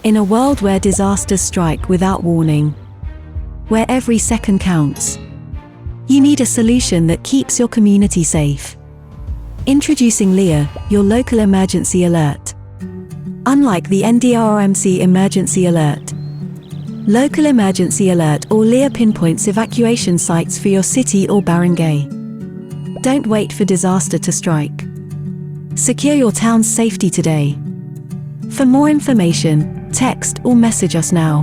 In a world where disasters strike without warning, where every second counts, you need a solution that keeps your community safe. Introducing Leah, your local emergency alert. Unlike the NDRMC Emergency Alert, Local Emergency Alert or Leah pinpoints evacuation sites for your city or barangay. Don't wait for disaster to strike. Secure your town's safety today. For more information, text or message us now.